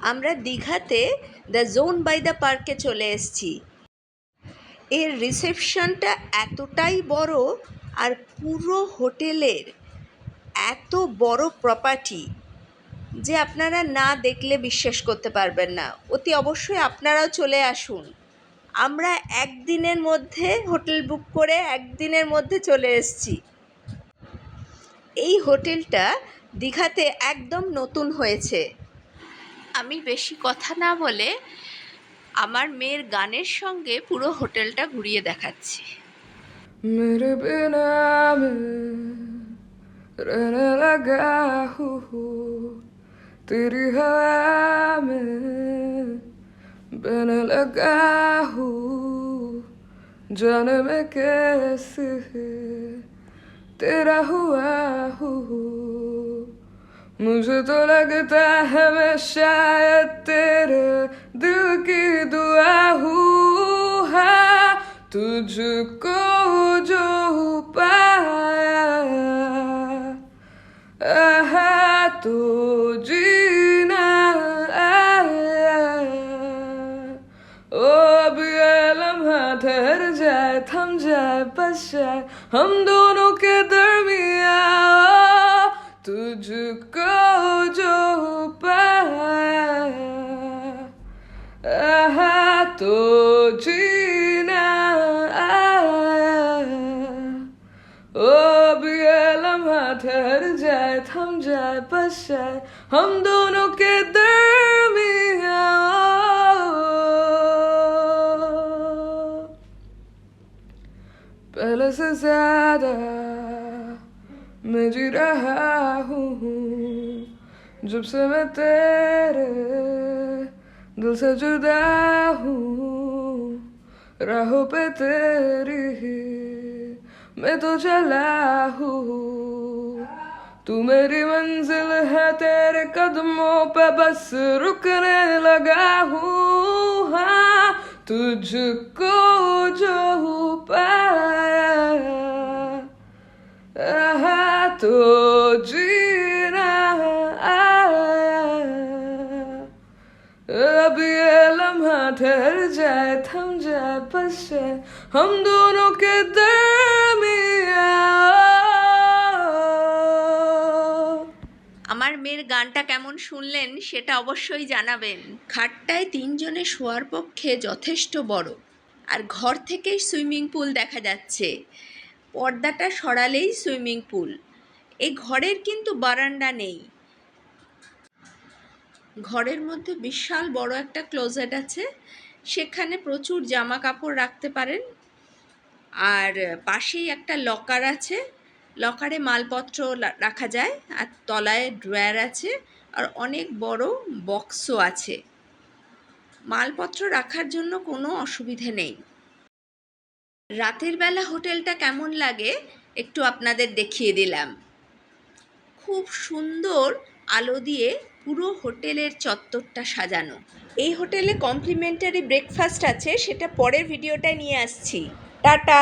আমরা দীঘাতে the zone by the পার্কে চলে এসেছি। এর রিসেপশনটা এতটাই বড়, আর পুরো হোটেলের এত বড় প্রপার্টি যে আপনারা না দেখলে বিশ্বাস করতে পারবেন না। অতি অবশ্যই আপনারাও চলে আসুন। আমরা একদিনের মধ্যে হোটেল বুক করে একদিনের মধ্যে চলে এসেছি। এই হোটেলটা দীঘাতে একদম নতুন হয়েছে। আমি বেশি কথা না বলে আমার মেয়ের গানের সঙ্গে পুরো হোটেলটা ঘুরিয়ে দেখাচ্ছি। मेरे बिना मैं रहने लगा हूँ, तेरी हवा में बहने लगा हूँ, जाने में कैसे तेरा हुआ हूँ। मुझे तो लगता है मैं शायद तेरे दिल की दुआ हूँ। हाँ, तुझको जो पाया आहा तो जीना आया। ओ अब ये लम्हा ठहर जाए, थम जाए, बस जाए हम दोनों के दरमिया। तुझको जो पाया आहा तो जीना आया। ओ अब ये लम्हा ठहर जाए, थम जाए, बस जाए हम दोनों के दरमिया। पहले से ज्यादा मैं जी रहा हूँ जब से मैं तेरे दिल से जुदा हूँ। राहों पे तेरी मैं तो चला हूँ, तू मेरी मंजिल है, तेरे कदमों पे बस रुकने लगा हूँ। हाँ, तुझको जो पाया आहा तो जीना आया। अब ये लम्हा ठहर जाए, थम जाए, बस जाए हम दोनों के दरमिया। আমার মেয়ের গানটা কেমন শুনলেন সেটা অবশ্যই জানাবেন। খাটটায় তিনজনে শোয়ার পক্ষে যথেষ্ট বড়, আর ঘর থেকেই সুইমিং পুল দেখা যাচ্ছে। পর্দাটা সরালেই সুইমিং পুল। এই ঘরের কিন্তু বারান্দা নেই। ঘরের মধ্যে বিশাল বড় একটা ক্লোজেট আছে, সেখানে প্রচুর জামা কাপড় রাখতে পারেন। আর পাশেই একটা লকার আছে, লকারে মালপত্র রাখা যায়, আর তলায় ড্রয়ার আছে, আর অনেক বড় বক্সও আছে। মালপত্র রাখার জন্য কোনো অসুবিধে নেই। রাতের বেলা হোটেলটা কেমন লাগে একটু আপনাদের দেখিয়ে দিলাম। খুব সুন্দর আলো দিয়ে পুরো হোটেলের চত্বরটা সাজানো। এই হোটেলে কমপ্লিমেন্টারি ব্রেকফাস্ট আছে, সেটা পরের ভিডিওটায় নিয়ে আসছি। টাটা।